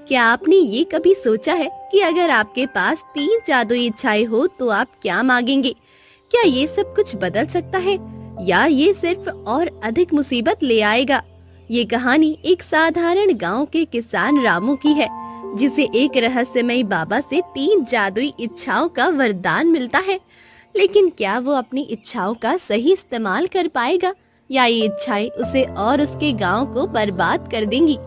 क्या आपने ये कभी सोचा है कि अगर आपके पास 3 जादुई इच्छाएं हो तो आप क्या मांगेंगे? क्या ये सब कुछ बदल सकता है या ये सिर्फ और अधिक मुसीबत ले आएगा? ये कहानी एक साधारण गांव के किसान रामू की है, जिसे एक रहस्यमयी बाबा से 3 जादुई इच्छाओं का वरदान मिलता है। लेकिन क्या वो अपनी इच्छाओं का सही इस्तेमाल कर पाएगा या ये इच्छाएं उसे और उसके गांव को बर्बाद कर देंगी?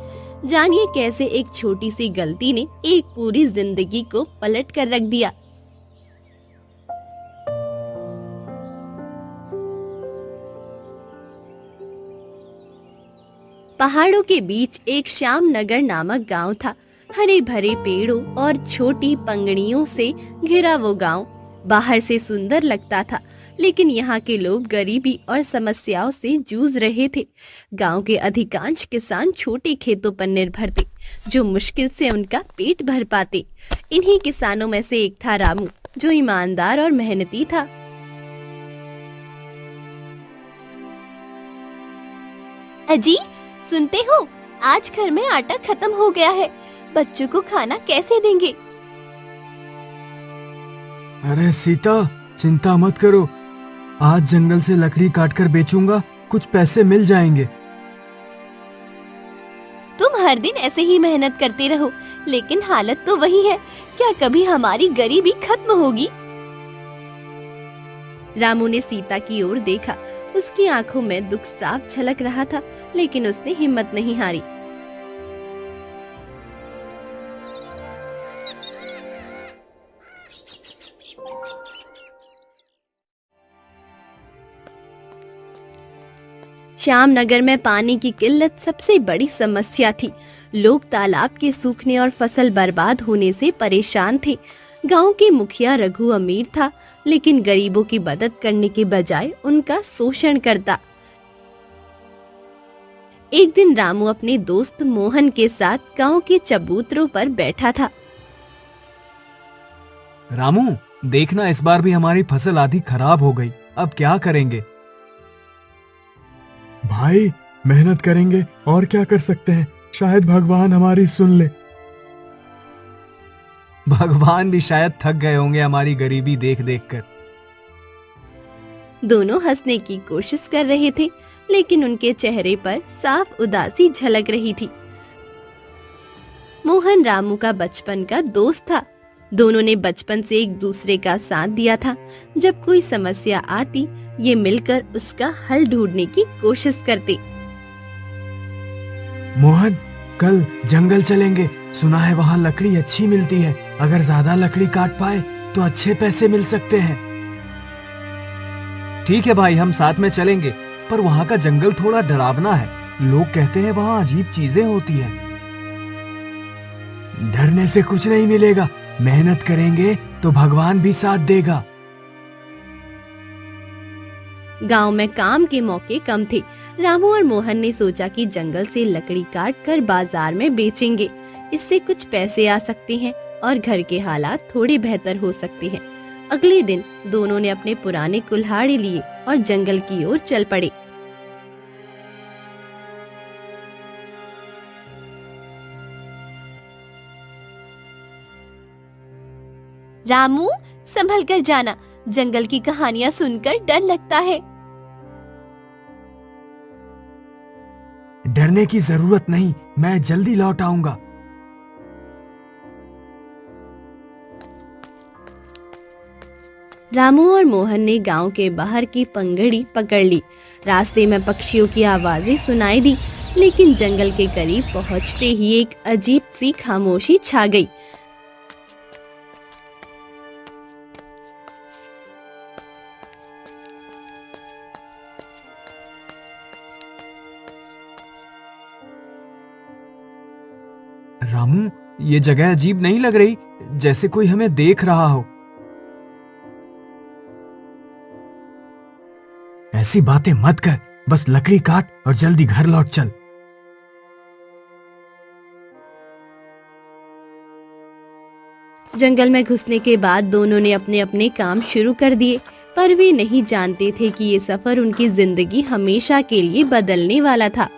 जानिए कैसे एक छोटी सी गलती ने एक पूरी जिंदगी को पलट कर रख दिया। पहाड़ों के बीच एक श्याम नगर नामक गांव था। हरे भरे पेड़ों और छोटी पंगड़ियों से घिरा वो गांव बाहर से सुंदर लगता था, लेकिन यहाँ के लोग गरीबी और समस्याओं से जूझ रहे थे। गांव के अधिकांश किसान छोटे खेतों पर निर्भर थे, जो मुश्किल से उनका पेट भर पाते। इन्हीं किसानों में से एक था रामू, जो ईमानदार और मेहनती था। अजी, सुनते हो? आज घर में आटा खत्म हो गया है। बच्चों को खाना कैसे देंगे? अरे सीता, चिंता मत करो। आज जंगल से लकड़ी काटकर बेचूंगा, कुछ पैसे मिल जाएंगे। तुम हर दिन ऐसे ही मेहनत करते रहो, लेकिन हालत तो वही है। क्या कभी हमारी गरीबी खत्म होगी? रामू ने सीता की ओर देखा। उसकी आंखों में दुख साफ झलक रहा था, लेकिन उसने हिम्मत नहीं हारी। श्याम नगर में पानी की किल्लत सबसे बड़ी समस्या थी। लोग तालाब के सूखने और फसल बर्बाद होने से परेशान थे। गांव के मुखिया रघु अमीर था, लेकिन गरीबों की मदद करने के बजाय उनका शोषण करता। एक दिन रामू अपने दोस्त मोहन के साथ गांव के चबूतरों पर बैठा था। रामू, देखना इस बार भी हमारी फसल आधी खराब हो गई। अब क्या करेंगे? भाई, मेहनत करेंगे और क्या कर सकते हैं। शायद भगवान हमारी सुन ले। भगवान भी शायद थक गए होंगे हमारी गरीबी देख देख कर। दोनों हंसने की कोशिश कर रहे थे, लेकिन उनके चेहरे पर साफ उदासी झलक रही थी। मोहन रामू का बचपन का दोस्त था। दोनों ने बचपन से एक दूसरे का साथ दिया था। जब कोई समस्या आती, ये मिलकर उसका हल ढूंढने की कोशिश करते। मोहन, कल जंगल चलेंगे। सुना है वहाँ लकड़ी अच्छी मिलती है। अगर ज्यादा लकड़ी काट पाए तो अच्छे पैसे मिल सकते हैं। ठीक है भाई, हम साथ में चलेंगे, पर वहाँ का जंगल थोड़ा डरावना है। लोग कहते हैं वहाँ अजीब चीजें होती हैं। डरने से कुछ नहीं मिलेगा। मेहनत करेंगे तो भगवान भी साथ देगा। गांव में काम के मौके कम थे। रामू और मोहन ने सोचा कि जंगल से लकड़ी काट कर बाजार में बेचेंगे। इससे कुछ पैसे आ सकते हैं और घर के हालात थोड़े बेहतर हो सकते हैं। अगले दिन दोनों ने अपने पुराने कुल्हाड़े लिए और जंगल की ओर चल पड़े। रामू, संभल कर जाना। जंगल की कहानियां सुनकर डर लगता है। डरने की जरूरत नहीं, मैं जल्दी लौट आऊंगा। रामू और मोहन ने गांव के बाहर की पंगड़ी पकड़ ली। रास्ते में पक्षियों की आवाजें सुनाई दी, लेकिन जंगल के करीब पहुंचते ही एक अजीब सी खामोशी छा गई। रामू, ये जगह अजीब नहीं लग रही? जैसे कोई हमें देख रहा हो। ऐसी बातें मत कर, बस लकड़ी काट और जल्दी घर लौट चल। जंगल में घुसने के बाद दोनों ने अपने अपने काम शुरू कर दिए, पर वे नहीं जानते थे कि ये सफर उनकी जिंदगी हमेशा के लिए बदलने वाला था।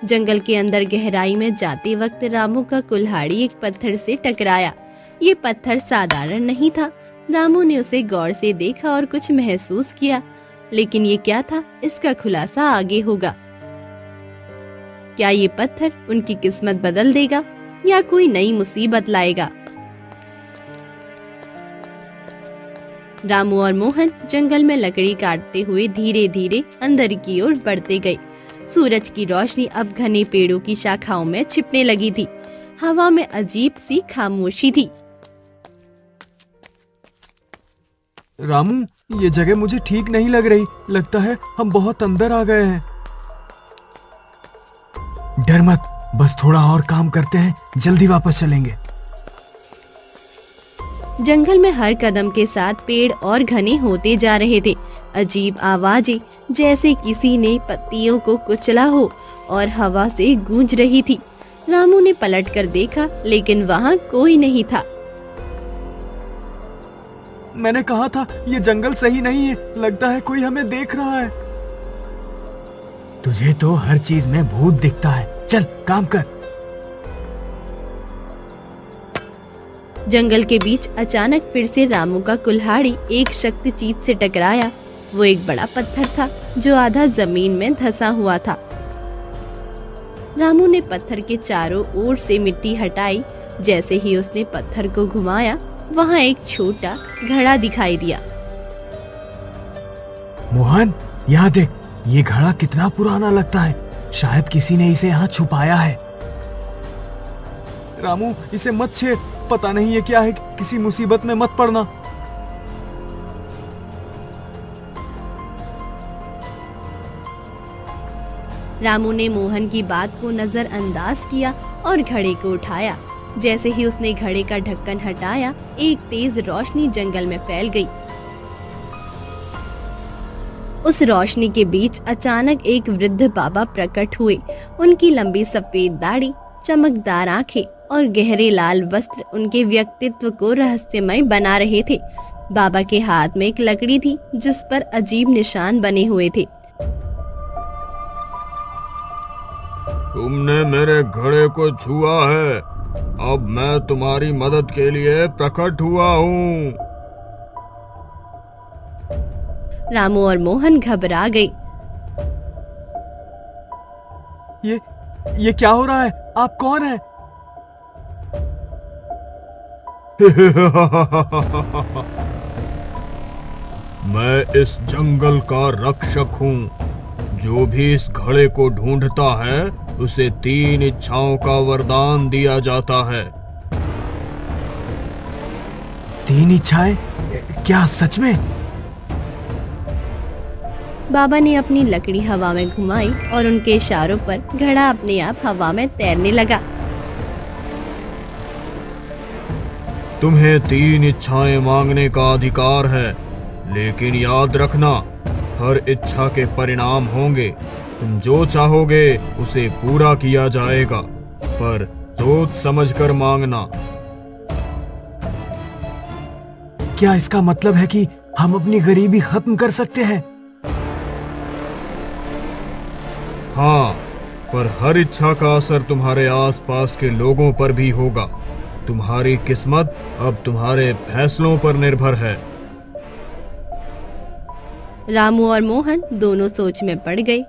जंगल के अंदर गहराई में जाते वक्त रामू का कुल्हाड़ी एक पत्थर से टकराया। ये पत्थर साधारण नहीं था। रामू ने उसे गौर से देखा और कुछ महसूस किया, लेकिन ये क्या था, इसका खुलासा आगे होगा। क्या ये पत्थर उनकी किस्मत बदल देगा या कोई नई मुसीबत लाएगा? रामू और मोहन जंगल में लकड़ी काटते हुए धीरे धीरे अंदर की ओर बढ़ते गए। सूरज की रोशनी अब घने पेड़ों की शाखाओं में छिपने लगी थी। हवा में अजीब सी खामोशी थी। रामू, ये जगह मुझे ठीक नहीं लग रही। लगता है हम बहुत अंदर आ गए हैं। डर मत, बस थोड़ा और काम करते हैं, जल्दी वापस चलेंगे। जंगल में हर कदम के साथ पेड़ और घने होते जा रहे थे। अजीब आवाजें, जैसे किसी ने पत्तियों को कुचला हो, और हवा से गूंज रही थी। रामू ने पलटकर देखा, लेकिन वहाँ कोई नहीं था। मैंने कहा था ये जंगल सही नहीं है। लगता है कोई हमें देख रहा है। तुझे तो हर चीज में भूत दिखता है। चल काम कर। जंगल के बीच अचानक फिर से रामू का कुल्हाड़ी एक शक्ति चीज से टकराया। वो एक बड़ा पत्थर था जो आधा जमीन में धंसा हुआ था। रामू ने पत्थर के चारों ओर से मिट्टी हटाई। जैसे ही उसने पत्थर को घुमाया, वहाँ एक छोटा घड़ा दिखाई दिया। मोहन, यहाँ देख, ये घड़ा कितना पुराना लगता है। शायद किसी ने इसे यहाँ छुपाया है। रामू, इसे मत छेड़। पता नहीं ये क्या है। किसी मुसीबत में मत पड़ना। रामू ने मोहन की बात को नजरअंदाज किया और घड़े को उठाया। जैसे ही उसने घड़े का ढक्कन हटाया, एक तेज रोशनी जंगल में फैल गई। उस रोशनी के बीच अचानक एक वृद्ध बाबा प्रकट हुए। उनकी लंबी सफेद दाढ़ी, चमकदार आंखें और गहरे लाल वस्त्र उनके व्यक्तित्व को रहस्यमय बना रहे थे। बाबा के हाथ में एक लकड़ी थी जिस पर अजीब निशान बने हुए थे। तुमने मेरे घड़े को छुआ है। अब मैं तुम्हारी मदद के लिए प्रकट हुआ हूँ। रामू और मोहन घबरा गए। ये क्या हो रहा है? आप कौन हैं? मैं इस जंगल का रक्षक हूँ। जो भी इस घड़े को ढूंढता है, उसे 3 इच्छाओं का वरदान दिया जाता है। 3 इच्छाएं? क्या सच में? बाबा ने अपनी लकड़ी हवा में घुमाई और उनके इशारों पर घड़ा अपने आप हवा में तैरने लगा। तुम्हें 3 इच्छाएं मांगने का अधिकार है, लेकिन याद रखना, हर इच्छा के परिणाम होंगे। तुम जो चाहोगे उसे पूरा किया जाएगा, पर सोच समझकर मांगना। क्या इसका मतलब है कि हम अपनी गरीबी खत्म कर सकते हैं? हाँ, पर हर इच्छा का असर तुम्हारे आसपास के लोगों पर भी होगा। तुम्हारी किस्मत अब तुम्हारे फैसलों पर निर्भर है। रामू और मोहन दोनों सोच में पड़ गए।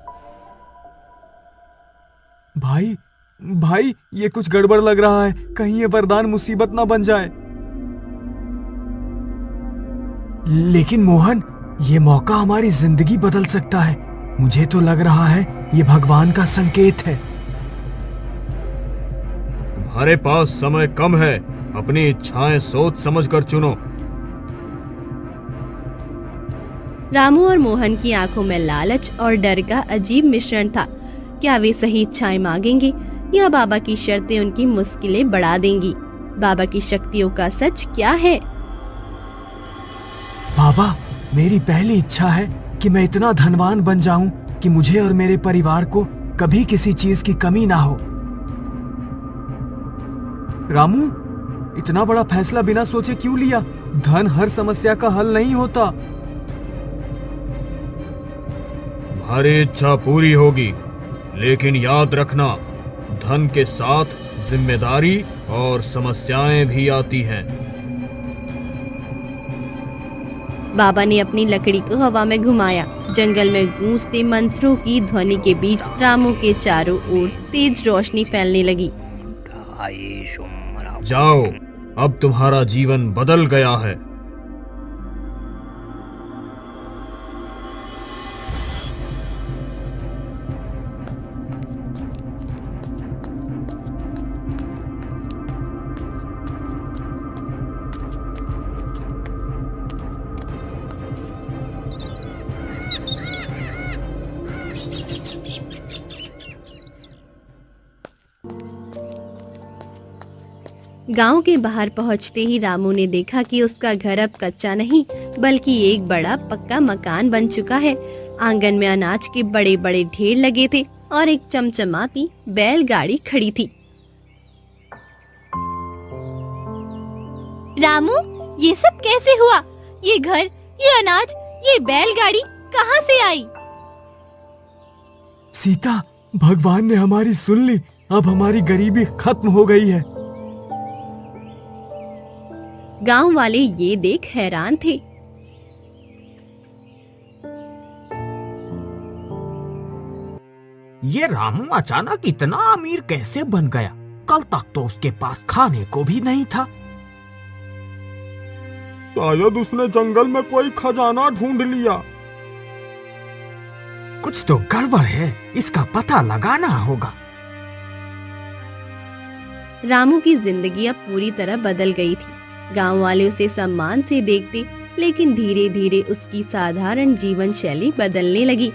भाई, ये कुछ गड़बड़ लग रहा है। कहीं ये वरदान मुसीबत ना बन जाए। लेकिन मोहन, ये मौका हमारी जिंदगी बदल सकता है। मुझे तो लग रहा है ये भगवान का संकेत है। तुम्हारे पास समय कम है। अपनी इच्छाएं सोच समझकर चुनो। रामू और मोहन की आंखों में लालच और डर का अजीब मिश्रण था। क्या वे सही इच्छाएं मांगेंगे या बाबा की शर्तें उनकी मुश्किलें बढ़ा देंगी? बाबा की शक्तियों का सच क्या है? बाबा, मेरी पहली इच्छा है कि मैं इतना धनवान बन जाऊं कि मुझे और मेरे परिवार को कभी किसी चीज की कमी ना हो। रामू, इतना बड़ा फैसला बिना सोचे क्यों लिया? धन हर समस्या का हल नहीं होता। तुम्हारी इच्छा पूरी होगी, लेकिन याद रखना, धन के साथ जिम्मेदारी और समस्याएं भी आती हैं। बाबा ने अपनी लकड़ी को हवा में घुमाया। जंगल में गूंजते मंत्रों की ध्वनि के बीच रामू के चारों ओर तेज रोशनी फैलने लगी। जाओ, अब तुम्हारा जीवन बदल गया है। गांव के बाहर पहुंचते ही रामू ने देखा कि उसका घर अब कच्चा नहीं बल्कि एक बड़ा पक्का मकान बन चुका है। आंगन में अनाज के बड़े बड़े ढेर लगे थे और एक चमचमाती बैलगाड़ी खड़ी थी। रामू, ये सब कैसे हुआ? ये घर, ये अनाज, ये बैलगाड़ी कहाँ से आई? सीता, भगवान ने हमारी सुन ली। अब हमारी गरीबी खत्म हो गई है। गांव वाले ये देख हैरान थे। ये रामू अचानक इतना अमीर कैसे बन गया? कल तक तो उसके पास खाने को भी नहीं था। शायद उसने जंगल में कोई खजाना ढूंढ लिया। कुछ तो गड़बड़ है, इसका पता लगाना होगा। रामू की जिंदगी अब पूरी तरह बदल गई थी। गांव वाले उसे सम्मान से देखते, लेकिन धीरे धीरे उसकी साधारण जीवन शैली बदलने लगी।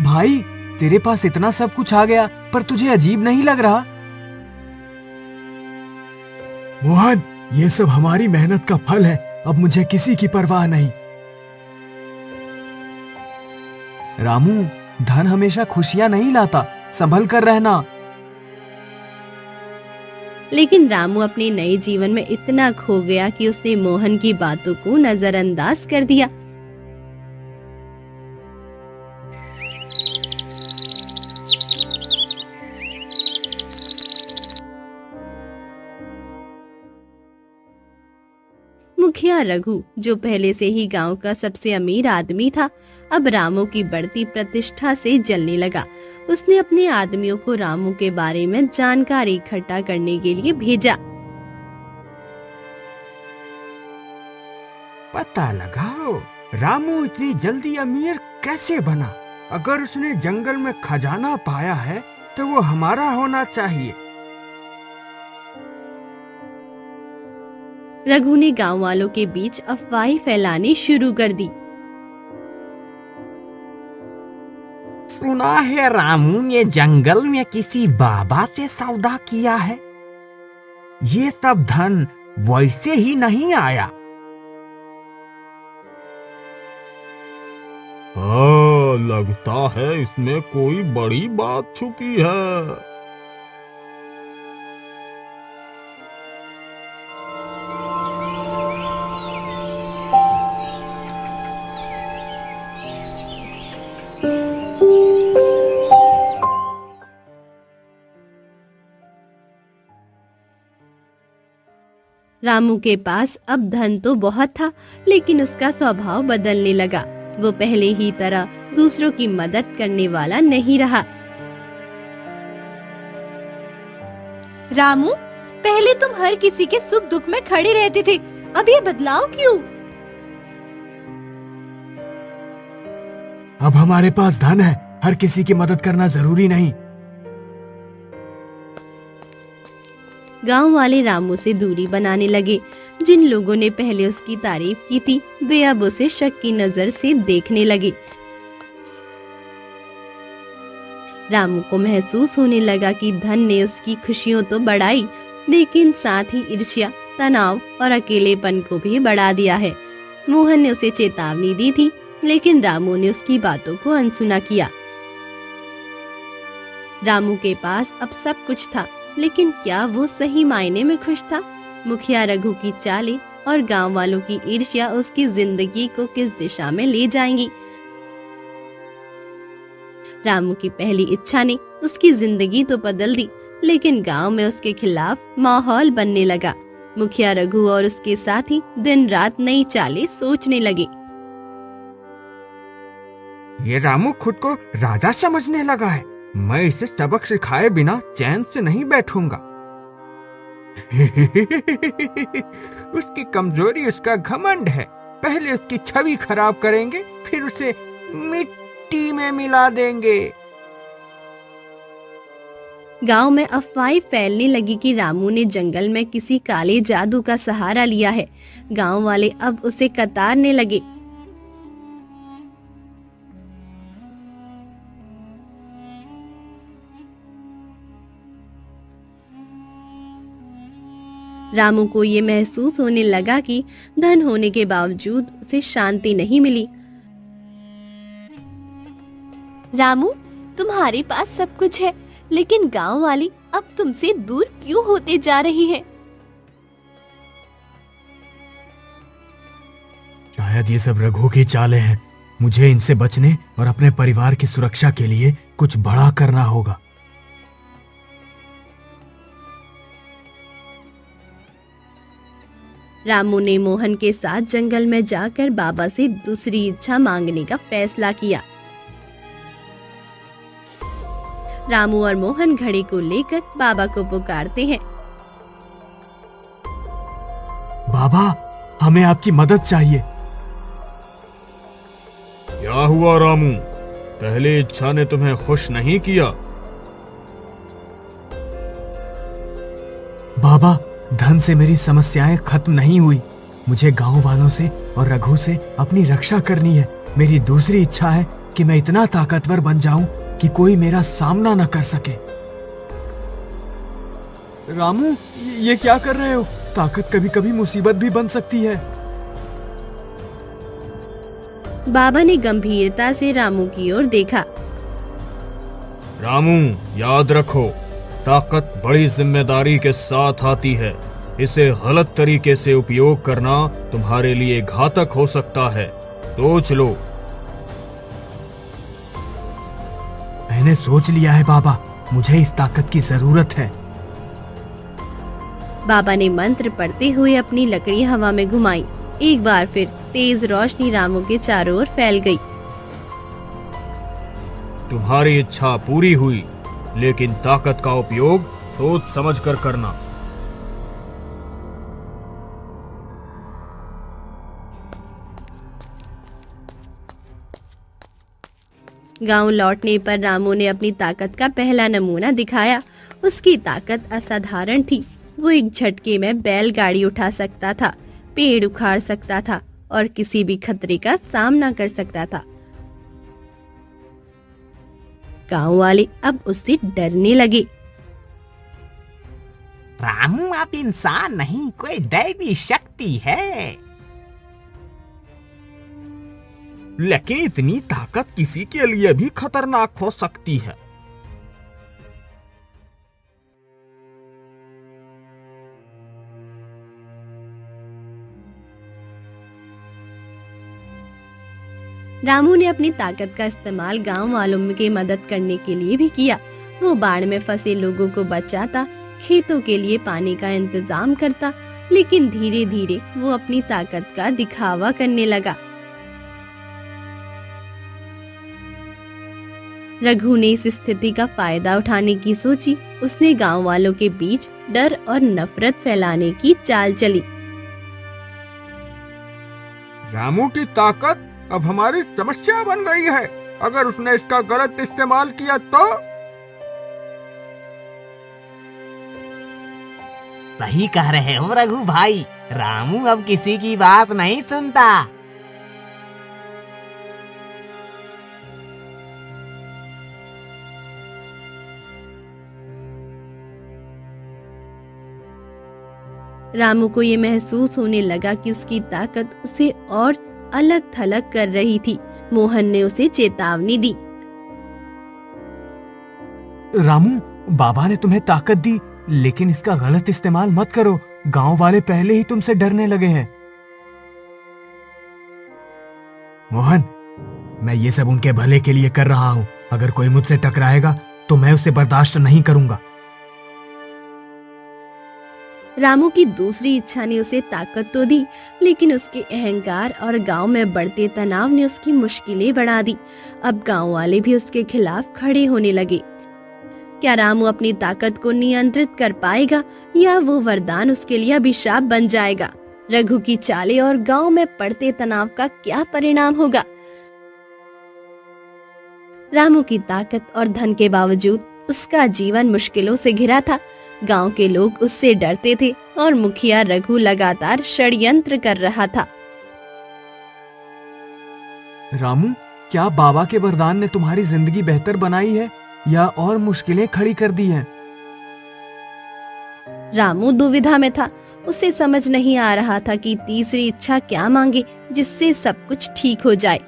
भाई, तेरे पास इतना सब कुछ आ गया, पर तुझे अजीब नहीं लग रहा? मोहन, ये सब हमारी मेहनत का फल है। अब मुझे किसी की परवाह नहीं। रामू, धन हमेशा खुशियां नहीं लाता, संभल कर रहना। लेकिन रामू अपने नए जीवन में इतना खो गया कि उसने मोहन की बातों को नजरअंदाज कर दिया। मुखिया रघु, जो पहले से ही गांव का सबसे अमीर आदमी था, अब रामू की बढ़ती प्रतिष्ठा से जलने लगा। उसने अपने आदमियों को रामू के बारे में जानकारी इकट्ठा करने के लिए भेजा। पता लगाओ, रामू इतनी जल्दी अमीर कैसे बना? अगर उसने जंगल में खजाना पाया है तो वो हमारा होना चाहिए। रघु ने गांव वालों के बीच अफवाहें फैलानी शुरू कर दी। सुना है रामू ने जंगल में किसी बाबा से सौदा किया है। ये सब धन वैसे ही नहीं आया। हाँ, लगता है इसमें कोई बड़ी बात छुपी है। रामू के पास अब धन तो बहुत था, लेकिन उसका स्वभाव बदलने लगा। वो पहले ही तरह दूसरों की मदद करने वाला नहीं रहा। रामू, पहले तुम हर किसी के सुख दुख में खड़े रहते थे, अब ये बदलाव क्यों? अब हमारे पास धन है, हर किसी की मदद करना जरूरी नहीं। गांव वाले रामू से दूरी बनाने लगे। जिन लोगों ने पहले उसकी तारीफ की थी, वे अब उसे शक की नजर से देखने लगे। रामू को महसूस होने लगा कि धन ने उसकी खुशियों तो बढ़ाई, लेकिन साथ ही ईर्ष्या, तनाव और अकेलेपन को भी बढ़ा दिया है। मोहन ने उसे चेतावनी दी थी, लेकिन रामू ने उसकी बातों को अनसुना किया। रामू के पास अब सब कुछ था, लेकिन क्या वो सही मायने में खुश था? मुखिया रघु की चालें और गांव वालों की ईर्ष्या उसकी जिंदगी को किस दिशा में ले जाएंगी? रामू की पहली इच्छा ने उसकी जिंदगी तो बदल दी, लेकिन गांव में उसके खिलाफ माहौल बनने लगा। मुखिया रघु और उसके साथी दिन रात नई चालें सोचने लगे। ये रामू खुद को राजा समझने लगा है। मैं इसे सबक सिखाए बिना चैन से नहीं बैठूंगा। उसकी कमजोरी उसका घमंड है। पहले उसकी छवि खराब करेंगे, फिर उसे मिट्टी में मिला देंगे। गांव में अफवाहें फैलने लगी कि रामू ने जंगल में किसी काले जादू का सहारा लिया है। गांव वाले अब उसे कतारने लगे। रामू को ये महसूस होने लगा कि धन होने के बावजूद उसे शांति नहीं मिली। रामू, तुम्हारे पास सब कुछ है, लेकिन गांव वाली अब तुमसे दूर क्यों होते जा रही है? शायद ये सब रघु की चालें हैं। मुझे इनसे बचने और अपने परिवार की सुरक्षा के लिए कुछ बड़ा करना होगा। रामू ने मोहन के साथ जंगल में जाकर बाबा से दूसरी इच्छा मांगने का फैसला किया। रामू और मोहन घड़ी को लेकर बाबा को पुकारते हैं। बाबा, हमें आपकी मदद चाहिए। क्या हुआ रामू? पहली इच्छा ने तुम्हें खुश नहीं किया? बाबा, धन से मेरी समस्याएं खत्म नहीं हुई। मुझे गांव वालों से और रघु से अपनी रक्षा करनी है। मेरी दूसरी इच्छा है कि मैं इतना ताकतवर बन जाऊं कि कोई मेरा सामना न कर सके। रामू, ये क्या कर रहे हो? ताकत कभी कभी मुसीबत भी बन सकती है। बाबा ने गंभीरता से रामू की ओर देखा। रामू, याद रखो, ताकत बड़ी जिम्मेदारी के साथ आती है। इसे गलत तरीके से उपयोग करना तुम्हारे लिए घातक हो सकता है। सोच लो। मैंने सोच लिया है बाबा, मुझे इस ताकत की जरूरत है। बाबा ने मंत्र पढ़ते हुए अपनी लकड़ी हवा में घुमाई। एक बार फिर तेज रोशनी रामू के चारों ओर फैल गई। तुम्हारी इच्छा पूरी हुई, लेकिन ताकत का उपयोग सोच समझ कर करना। गांव लौटने पर रामू ने अपनी ताकत का पहला नमूना दिखाया। उसकी ताकत असाधारण थी। वो एक झटके में बैलगाड़ी उठा सकता था, पेड़ उखाड़ सकता था और किसी भी खतरे का सामना कर सकता था। गांव वाले अब उससे डरने लगे। रामू आप इंसान नहीं, कोई दैवी शक्ति है। लेकिन इतनी ताकत किसी के लिए भी खतरनाक हो सकती है। रामू ने अपनी ताकत का इस्तेमाल गांव वालों की मदद करने के लिए भी किया। वो बाढ़ में फंसे लोगों को बचाता, खेतों के लिए पानी का इंतजाम करता, लेकिन धीरे धीरे वो अपनी ताकत का दिखावा करने लगा। रघु ने इस स्थिति का फायदा उठाने की सोची। उसने गांव वालों के बीच डर और नफरत फैलाने की चाल चली। रामू की ताकत अब हमारी समस्या बन गई है। अगर उसने इसका गलत इस्तेमाल किया तो? सही कह रहे हो रघु भाई, रामू अब किसी की बात नहीं सुनता। रामू को ये महसूस होने लगा कि उसकी ताकत उसे और अलग थलग कर रही थी। मोहन ने उसे चेतावनी दी। रामू, बाबा ने तुम्हें ताकत दी, लेकिन इसका गलत इस्तेमाल मत करो। गांव वाले पहले ही तुमसे डरने लगे हैं। मोहन, मैं ये सब उनके भले के लिए कर रहा हूँ। अगर कोई मुझसे टकराएगा तो मैं उसे बर्दाश्त नहीं करूंगा। रामू की दूसरी इच्छा ने उसे ताकत तो दी, लेकिन उसके अहंकार और गांव में बढ़ते तनाव ने उसकी मुश्किलें बढ़ा दी। अब गांव वाले भी उसके खिलाफ खड़े होने लगे। क्या रामू अपनी ताकत को नियंत्रित कर पाएगा या वो वरदान उसके लिए अभिशाप बन जाएगा? रघु की चालें और गांव में पड़ते तनाव का क्या परिणाम होगा? रामू की ताकत और धन के बावजूद उसका जीवन मुश्किलों से घिरा था। गांव के लोग उससे डरते थे और मुखिया रघु लगातार षड्यंत्र कर रहा था। रामू, क्या बाबा के वरदान ने तुम्हारी जिंदगी बेहतर बनाई है या और मुश्किलें खड़ी कर दी हैं? रामू दुविधा में था। उसे समझ नहीं आ रहा था कि तीसरी इच्छा क्या मांगे जिससे सब कुछ ठीक हो जाए।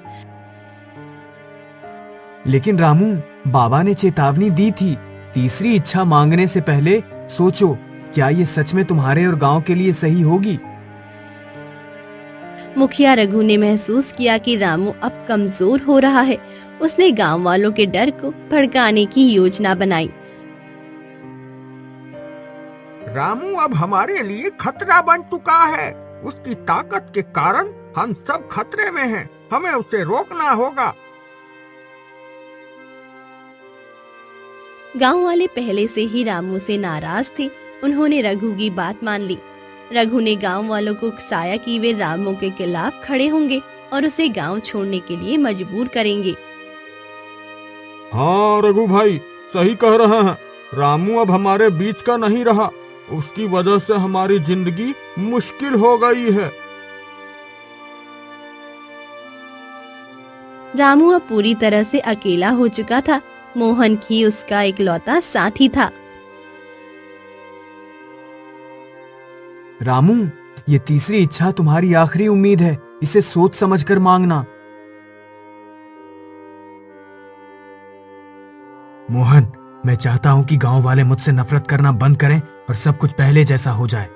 लेकिन रामू, बाबा ने चेतावनी दी थी, तीसरी इच्छा मांगने से पहले सोचो, क्या ये सच में तुम्हारे और गांव के लिए सही होगी? मुखिया रघु ने महसूस किया कि रामू अब कमजोर हो रहा है। उसने गांव वालों के डर को भड़काने की योजना बनाई। रामू अब हमारे लिए खतरा बन चुका है। उसकी ताकत के कारण हम सब खतरे में हैं। हमें उसे रोकना होगा। गांव वाले पहले से ही रामू से नाराज थे। उन्होंने रघु की बात मान ली। रघु ने गांव वालों को उकसाया कि वे रामू के खिलाफ खड़े होंगे और उसे गांव छोड़ने के लिए मजबूर करेंगे। हाँ रघु भाई, सही कह रहे हैं। रामू अब हमारे बीच का नहीं रहा। उसकी वजह से हमारी जिंदगी मुश्किल हो गई है। रामू अब पूरी तरह से अकेला हो चुका था। मोहन ही उसका इकलौता साथी था। रामू, ये तीसरी इच्छा तुम्हारी आखिरी उम्मीद है। इसे सोच समझकर मांगना। मोहन, मैं चाहता हूं कि गांव वाले मुझसे नफरत करना बंद करें और सब कुछ पहले जैसा हो जाए।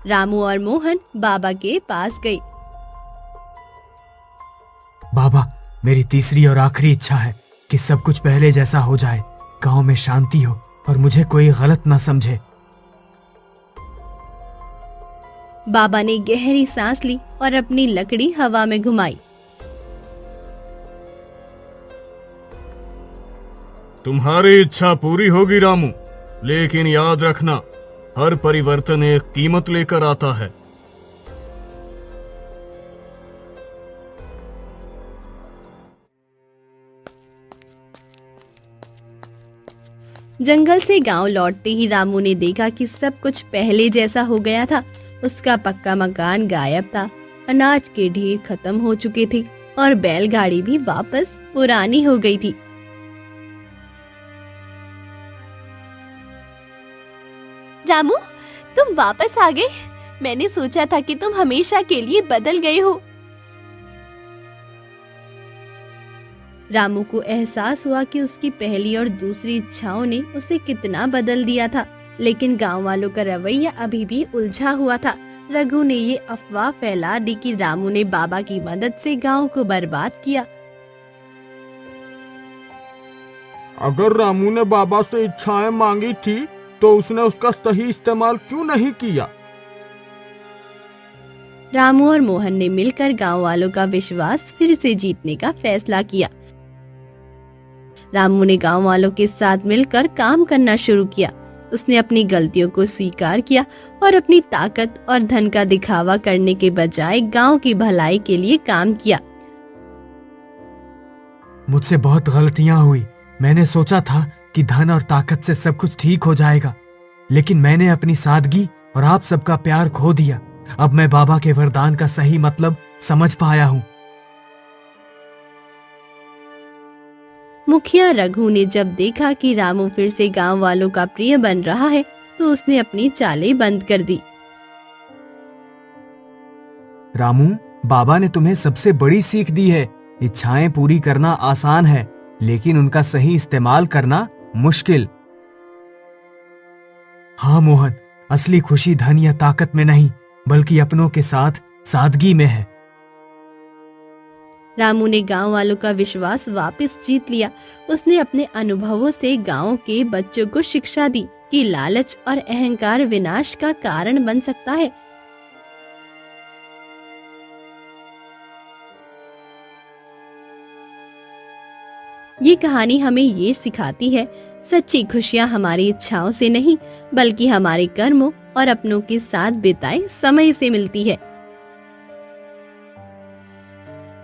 रामू और मोहन बाबा के पास गए। बाबा, मेरी तीसरी और आखिरी इच्छा है कि सब कुछ पहले जैसा हो जाए, गांव में शांति हो और मुझे कोई गलत ना समझे। बाबा ने गहरी सांस ली और अपनी लकड़ी हवा में घुमाई। तुम्हारी इच्छा पूरी होगी रामू, लेकिन याद रखना, हर परिवर्तन एक कीमत लेकर आता है। जंगल से गांव लौटते ही रामू ने देखा कि सब कुछ पहले जैसा हो गया था। उसका पक्का मकान गायब था, अनाज के ढेर खत्म हो चुके थे और बैलगाड़ी भी वापस पुरानी हो गई थी। रामू, तुम वापस आ गए। मैंने सोचा था कि तुम हमेशा के लिए बदल गए हो। रामू को एहसास हुआ कि उसकी पहली और दूसरी इच्छाओं ने उसे कितना बदल दिया था, लेकिन गांव वालों का रवैया अभी भी उलझा हुआ था। रघु ने ये अफवाह फैला दी कि रामू ने बाबा की मदद से गांव को बर्बाद किया। अगर रामू ने बाबा से इच्छाएं मांगी थी तो उसने उसका सही इस्तेमाल क्यों नहीं किया? रामू और मोहन ने मिलकर गांव वालों का विश्वास फिर से जीतने का फैसला किया। रामू ने गांव वालों के साथ मिलकर काम करना शुरू किया। उसने अपनी गलतियों को स्वीकार किया और अपनी ताकत और धन का दिखावा करने के बजाय गांव की भलाई के लिए काम किया। मुझसे बहुत गलतियां हुई। मैंने सोचा था कि धन और ताकत से सब कुछ ठीक हो जाएगा, लेकिन मैंने अपनी सादगी और आप सबका प्यार खो दिया। अब मैं बाबा के वरदान का सही मतलब समझ पाया हूँ। मुखिया रघु ने जब देखा कि रामू फिर से गांव वालों का प्रिय बन रहा है, तो उसने अपनी चालें बंद कर दी। रामू, बाबा ने तुम्हें सबसे बड़ी सीख दी है। इच्छाएं पूरी करना आसान है, लेकिन उनका सही इस्तेमाल करना मुश्किल। हाँ मोहन, असली खुशी धन या ताकत में नहीं, बल्कि अपनों के साथ सादगी में है। रामू ने गांव वालों का विश्वास वापस जीत लिया। उसने अपने अनुभवों से गांव के बच्चों को शिक्षा दी कि लालच और अहंकार विनाश का कारण बन सकता है। ये कहानी हमें ये सिखाती है, सच्ची खुशियाँ हमारी इच्छाओं से नहीं बल्कि हमारे कर्मों और अपनों के साथ बिताए समय से मिलती है।